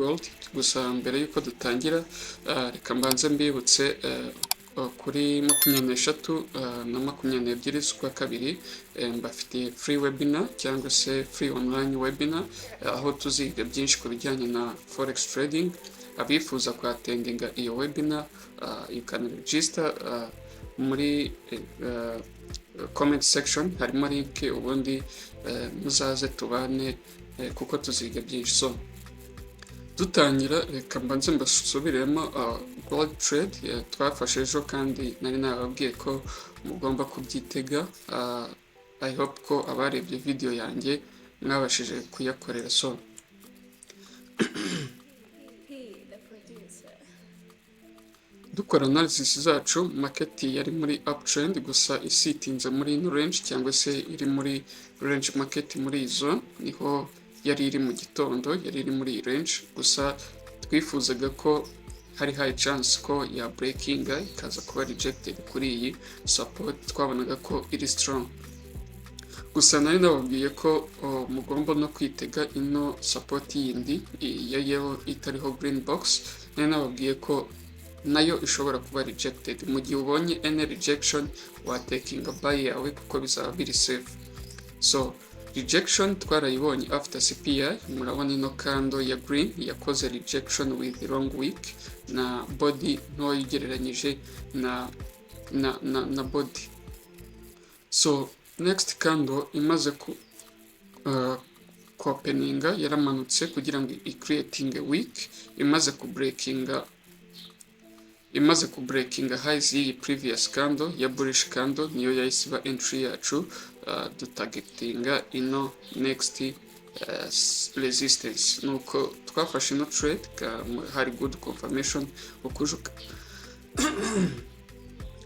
gold. Gusa mbere yuko dutangira reka mbanze mbibutse kuri 23 na 22 z'ukwa kabiri mbafitiye free webinar cyangwa se free online webinar aho tuziga byinshi ku bijyanye na forex trading. Abifuza kwatendinga iyo webinar you can register muri comment section harimo link, ubundi muzaze tubane kuko tuziga byinshi. So dutangira reka mbanze mbasubiremo gold trade twafashe ejo kandi nari nababwiye ko mugomba kubyitega. I hope ko abarebye video yanjye mwabashije kuyakorera. So dukora analysis zacu, market yari muri uptrend gusa isitinze muri ino range cyangwa se iri muri range market. Muri izo niho yari iri mu gitondo, yari iri muri range, gusa twifuzaga ko hari high chance ko ya breaking ikaza kuba rejected kuri iyi support. Twabonaga ko iri strong, gusa nari nababwiye ko mugomba no kwitega ino support yindi ya yellow itariho green box. Nari nababwiye ko nayo ishobora kuba rejected. Mu gihe ubonye any rejection wa taking a buy yawe kuko bizaba biri safe. So rejection twarayibonye after CPI. Murabona ino kando ya green yakoze rejection with long wick na body ntoya ugereranyije na body. So next candle imaze ku openinga yaramanutse kugira ngo i-creating a wick. Imaze ku breaking highs y'iyi previous candle ya bullish candle, niyo yahise entry yacu. Dutargetinga ino next resistance. Nuko twafashe ino trade hari good confirmation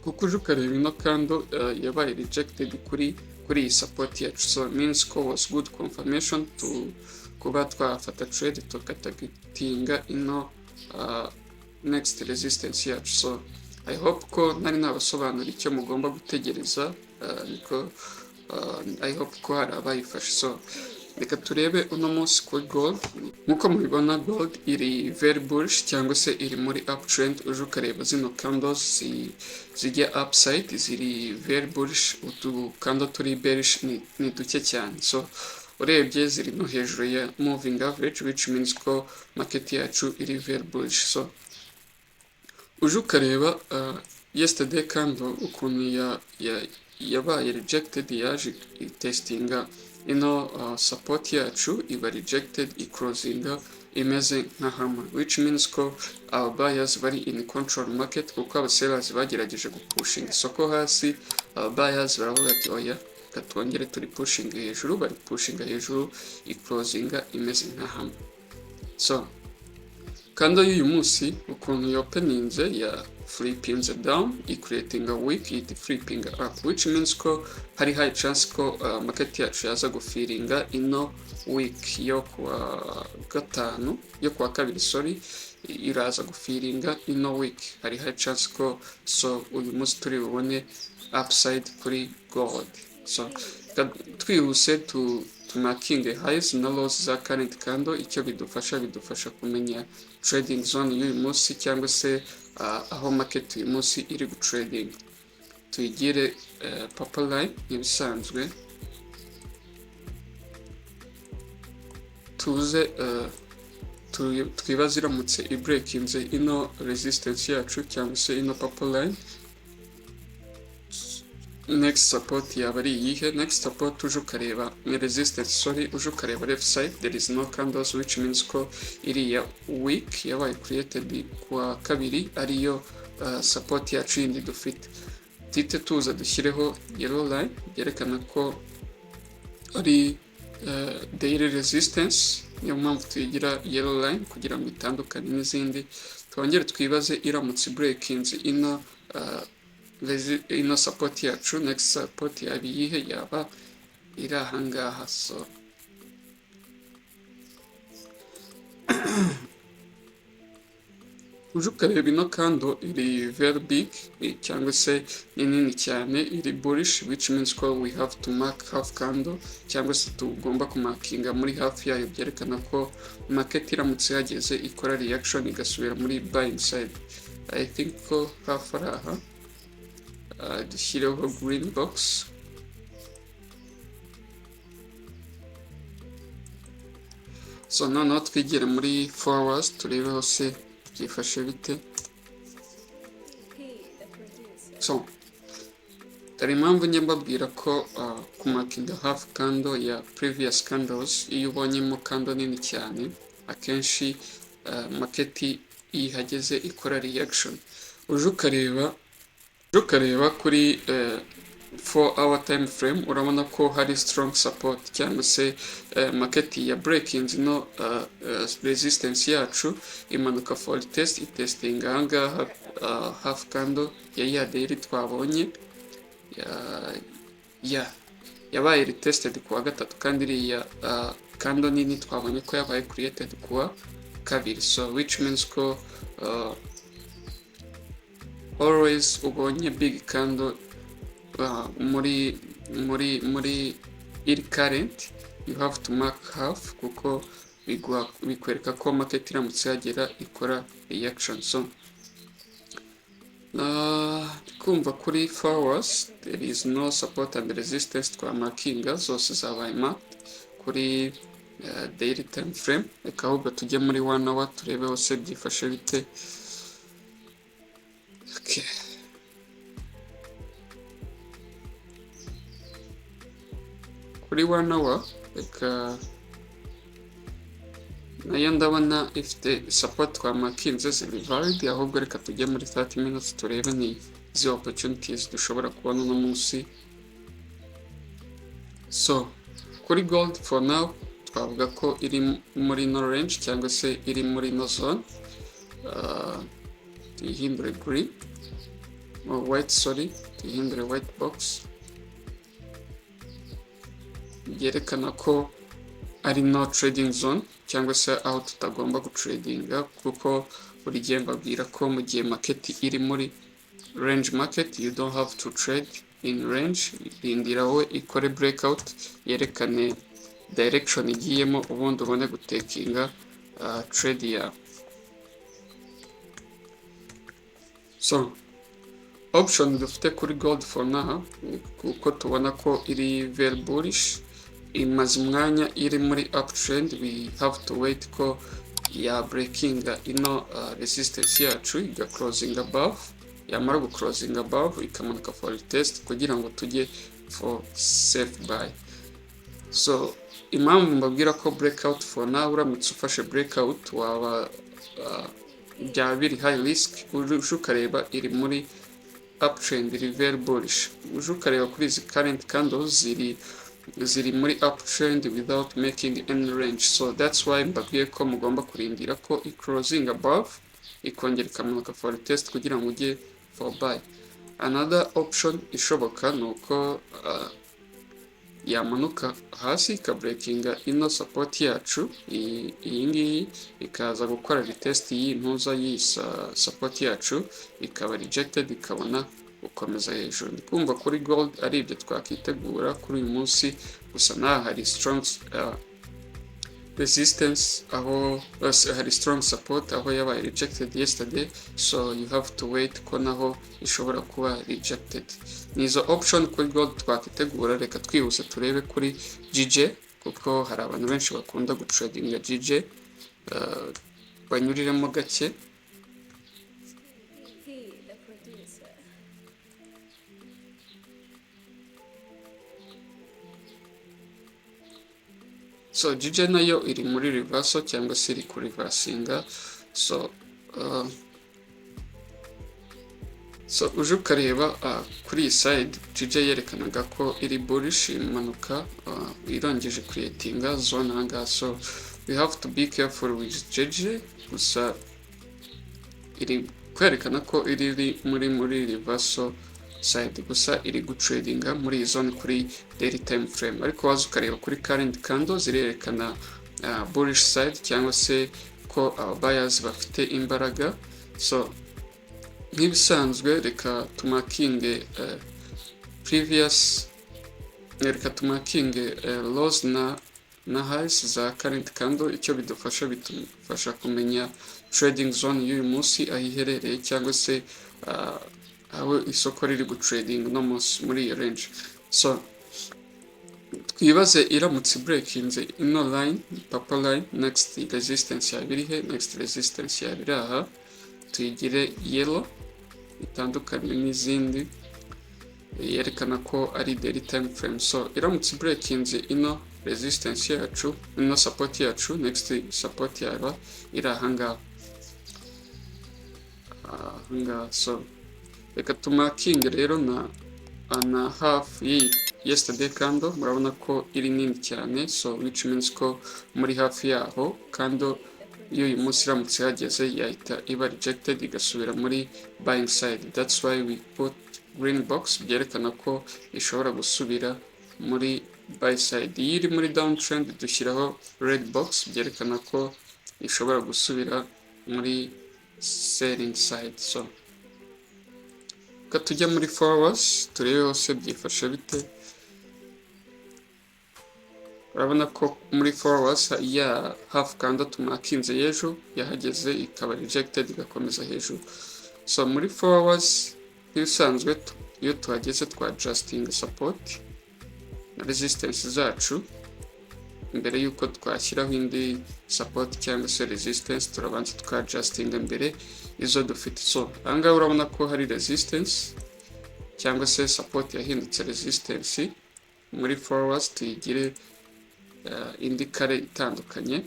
kuko ukareba ino candle yabaye rejected kuri iyi support yacu. So means ko was good confirmation to kuba twafata trade tukatargetinga ino next resistance yacu. So I hope ko nari nabasobanura icyo mugomba gutegereza. I hope ko hari abayifashe. So reka turebe uno munsi kuri gold. Nkuko mubibona gold iri very bullish cyangwa se iri muri uptrend. Uje ukareba zino candles zijya upside ziri very bullish, utu candle turi bearish ni duke cyane. So urebye ziri no hejuru ya moving average, which means ko market yacu iri very bullish. So uje ukareba yesterday candle ukuntu yabaye rejected, yaje testinga ino support yacu iba rejected, i-closinga imeze nka hammer, which means ko our buyers bari in control market kuko aba sellers bagerageje gupushinga isoko hasi. Aba buyers baravuga ati oya katwongere turi pushing hejuru, bari pushinga hejuru, i-closinga imeze nka hammer. So kanda y'uyu munsi ukuntu yopeninze ya flipping down, i-creating a wick, it flipping up, which means ko hari high chance ko market yacu yaza gufiringa ino wick yo kuwa kabiri iraza gufiringa ino wick. Hari high chance ko so uyu munsi turi bubone upside kuri gold. So twihuse tumaking highs na lows za current candle. Icyo bidufasha kumenya trading zone y'uyu munsi cyangwa se aho market uyu munsi iri gutrading. Tuyigire purple line nk'ibisanzwe, tuze twibaze iramutse i-breakinze ino resistance yacu cyangwa se ino purple line, next support yaba ari iyihe? Next support uje ukareba ni resistance, uje ukareba left side there is no candles, which means ko iriya week yabaye created kwa kabiri ariyo support yacu yindi dufite. Tite tuza dushyireho yellow line byerekana ko ari daily resistance, niyo mpamvu tuyigira yellow line kugira ngo itandukane n'izindi. Twongere twibaze iramutse breakinze ino support yacu, next support yaba iyihe? Yaba iri ahangaha. So uje ukareba ino candle iri very big cyangwa se ni nini cyane, iri bullish, which means ko we have to mark half candle cyangwa se tugomba kumakinga muri hafi yayo, byerekana ko market iramutse yageze ikora reaction igasubira muri buying side. I think ko hafi ari aha, dushyireho green box. So noneho twigire muri 4 hours turebe hose byifashe bite. So dore impamvu njye mbabwira ko kumakinga half candle ya previous candles, iyo ubonyemo candle nini cyane akenshi market ihageze ikora reaction. uje ukareba kuri 4-hour time frame, urabona ko hari strong support cyangwa se market ya breakings no resistance yacu imanuka for test, itesting ahangaha half candle ya daily twabonye yabaye retested kuwa gatatu, kandi iriya candle nini twabonye ko yabaye created kuwa kabiri. So which means ko always ubonye big candle muri iri current, you have to mark half kuko bikwereka ko market iramutse yagera ikora reaction. So kumva kuri 4 hours there is no support and resistance twa markinga, zose zabaye marked kuri daily time frame. Reka ahubwo tujye muri 1 hour turebe hose byifashe bite. Okay. Kuri 1 hour reka nayo ndabona ifite support twa markinze ziri valid, ahubwo reka tujye muri 30 minutes turebe ni izi opportunities dushobora kubona uno munsi. So kuri gold for now twavuga ko iri muri no range cyangwa se iri muri no zone. Tuyihindure green or white, sorry, tuyihindure white box, byerekana ko ari no trading zone cyangwa se aho tutagomba gutradinga, kuko buri gihe mbabwira ko mu gihe market iri muri range market you don't have to trade in range. Rindira wowe ikore breakout yerekane direction igiyemo, ubundi ubone gutekinga trade ya. So option dufite kuri gold for now, kuko tubona ko iri very bullish, imaze umwanya iri muri uptrend, we have to wait ko ya breaking ino resistance yacu iga closing above, yamara gu closing above ikamanuka for test kugira ngo tujye for safe buy. So impamvu mbabwira ko breakout for now, uramutse ufashe breakout waba byaba biri high risk. uje ukareba iri muri uptrend, iri very bullish. uje ukareba kuri izi current candles ziri muri uptrend without making any range. So that's why mbabwiye ko mugomba kurindira ko closing above ikongera ikamanuka for test kugira ngo ujye for buy. Another option ishoboka nuko yamanuka hasi ikabreakinga ino support yacu, iyi ngiyi ikaza gukora retest y'intuza y'isa support yacu, ikaba rejected, ikabona gukomeza hejuru. Ndikumva kuri gold ari ibyo twakitegura kuri uyu munsi, gusa naha hari strong resistance, aho hari strong support aho yabaye rejected yesterday. So you have to wait ko naho ishobora kuba rejected. Nizo option kuri gold twakitegura. Reka twihuse turebe kuri GJ, kuko hari abantu benshi bakunda gutradinga GJ, banyuriremo gake. So GJ nayo iri muri reversal cyangwa se iri ku reversinga. So uje ukareba kuri iyi side GJ yerekanaga ko iri bullish, imanuka irongeje creatinga zone ahangaha. So we have to be careful with GJ, gusa iri kwerekana ko iri muri reversal side, gusa iri gutradinga muri iyi zone kuri daily time frame. Ariko waza ukareba kuri current candle zirerekana bullish side cyangwa se ko buyers bafite imbaraga. So nk'ibisanzwe reka tumakinge previous, reka tumakinge lows na highs za current candle. Icyo bidufasha bitufasha kumenya trading zone y'uyu munsi aho iherereye, cyangwa se aho isoko riri gutrading no munsi muri iyo range. So twibaze iramutse breakinze ino line, purple line, next resistance yaba iri he? Next resistance yaba iri aha, tuyigire yellow itandukanye n'izindi, yerekana ko ari daily time frame. So iramutse breakinze ino resistance yacu, ino support yacu, next support yaba iri ahangaha. So reka tumakinge rero na half y'iyi yesterday candle. Murabona ko iri nini cyane, so which means ko muri hafi yaho candle y'uyu munsi iramutse yageze yahita iba rejected igasubira muri buying side. That's why we put green box, byerekana ko ishobora gusubira muri buy side. Iyo iri muri downtrend dushyiraho red box, byerekana ko ishobora gusubira muri selling side. So tujya muri forwards turebe hose byifashe bite. Urabona ko muri forwards ya half candle tumakinze y'ejo yahageze ikaba rejected igakomeza hejuru. So muri forwards nk'ibisanzwe iyo tuhageze twa adjusting support na resistance zacu. Mbere yuko twashyiraho indi support cyangwa se resistance, turabanza tuka adjusting mbere izo dufite. So ahangaha urabona ko hari resistance cyangwa se support yahindutse resistance. Muri forwards tuyigire indi kare itandukanye,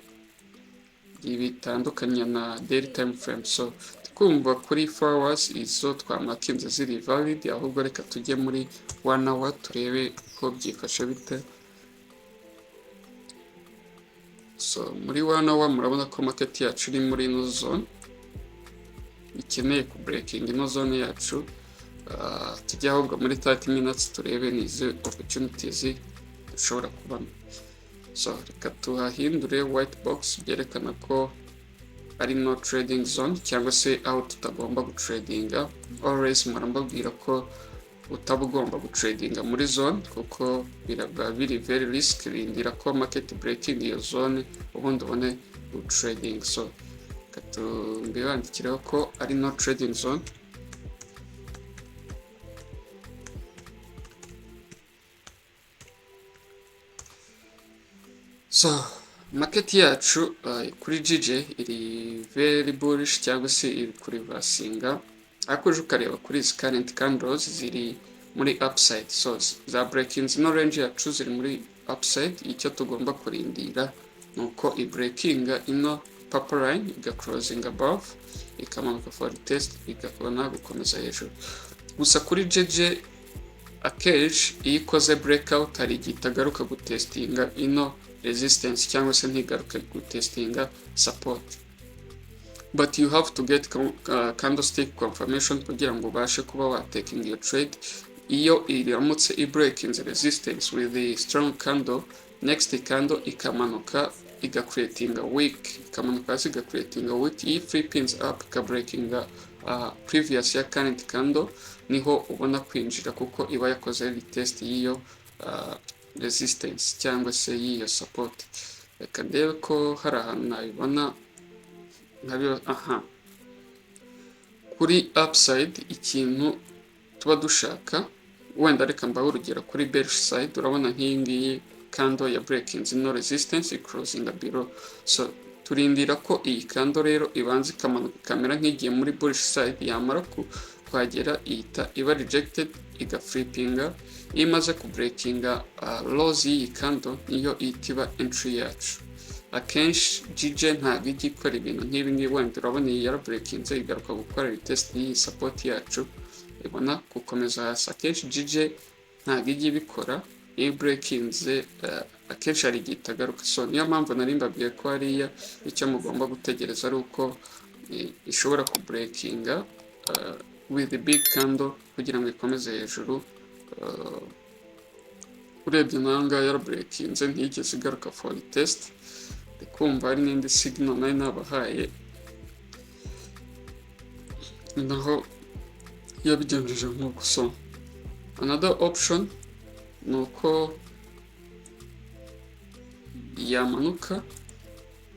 bitandukanye na daily time frame. So twumva kuri forwards izo twamakinze ziri valid, ahubwo reka tujye muri 1 hour turebe ko byifashe bite. So muri 1 hour murabona ko market yacu iri muri ino zone, ikeneye ku breaking ino zone yacu. Tujya ahubwo muri 30 minutes turebe nize opportunities dushobora kubona. So reka tuhahindure white box, byerekana ko ari no trading zone cyangwa se aho tutagomba gutradinga. Always murambabwira ko utabugomba gutradinga muri zone kuko biraba biri very risky. Rindira ko market breaking iyo zone ubundi ubone gutrading. So mbibandikiraho ko ari no trading zone. So market yacu kuri GJ iri very bullish cyangwa se iri kuri vasinga, ariko uje ukareba kuri izi current candles ziri muri upside. So za breakings no range yacu ziri muri upside. Icyo tugomba kurindira nuko i breakinga ino purple line iga closing above ikamanuka for test igakona gukomeza hejuru. Gusa kuri GJ akenshi iyo ikoze breakout hari igihe itagaruka gutestinga ino resistance cyangwa se ntigaruka gutestinga support. But you have to get candlestick confirmation kugira ngo ubashe kuba watekinga iyo trade. Iyo iramutse i-breaking resistance with the strong candle, next candle ikamanuka iga creating a wick, ikamanuka hasi iga creating a wick. Iyi free pins up ika breaking previous ya current candle, niho ubona kwinjira kuko iba yakoze retest y'iyo resistance cyangwa se y'iyo support. Reka ndebe ko hari ahantu nabibona nkabyo. Kuri upside ikintu tuba dushaka, wenda reka mbaho urugero kuri bearish side. Urabona nk'iyi ngiyi candle ya breaking no resistance closing below. So turindira ko iyi candle rero ibanza ikamanuka kamera nk'igiye muri bullish side, yamara kuhagera ihita iba rejected iga flippinga. Iyo imaze ku breakinga lows y'iyi candle niyo ihita iba entry yacu. Akenshi GJ ntabwo ijya ikora ibintu nk'ibi ngibi. Wenda urabona iyi yara breakinze igaruka gukora retest y'iyi support yacu, ibona gukomeza hasi. Akenshi GJ ntabwo ijya ibikora. Iyo breakinze akenshi hari igihe itagaruka. So niyo mpamvu nari mbabwiye ko hariya icyo mugomba gutegereza ari uko ishobora ku breakinga with the big candle kugira ngo ikomeze hejuru. Urebye nanga yara breakinze ntiyigeze igaruka for test. Kumva hari n'indi signal nari nabahaye naho yabigenjeje nk'uko. So another option ni uko yamanuka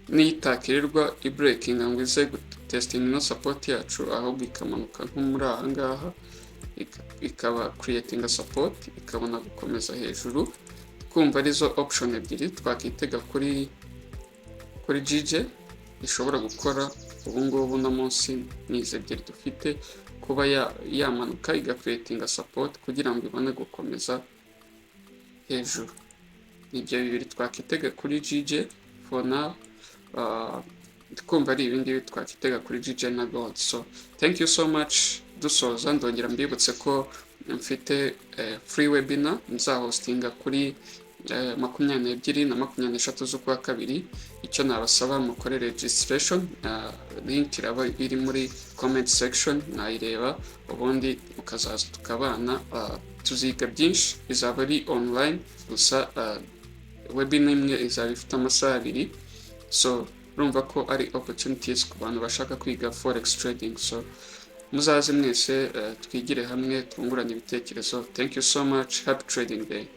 n'itakirirwa ibreakinga ngo ize gutestinga ino support yacu, ahubwo ikamanuka nko muri aha ngaha ikaba creating a support, ikabona gukomeza hejuru. Kumva arizo option ebyiri twakitega kuri GJ ishobora gukora ubu ngubu no munsi. Nize ebyiri dufite, kuba yamanuka iga creating a support kugira ngo ibone gukomeza hejuru. Ibyo bibiri twakitega kuri GJ for now. Kumva ari ibindi twakitega kuri GJ na gold. So thank you so much. Dusoza ndongera mbibutse ko mfite free webinar nzahostinga kuri 22 na 23 z'ukwa kabiri. Icyo nabasaba mukore registration, link iraba iri muri comment section, nayireba ubundi mukazaza tukabana. Tuziga byinshi, izaba ari online gusa webinar imwe izaba ifite amasaha 2. So urumva ko ari opportunities ku bantu bashaka kwiga forex trading. So muzaze mwese twigire hamwe twunguranye ibitekerezo. Thank you so much. Happy trading day.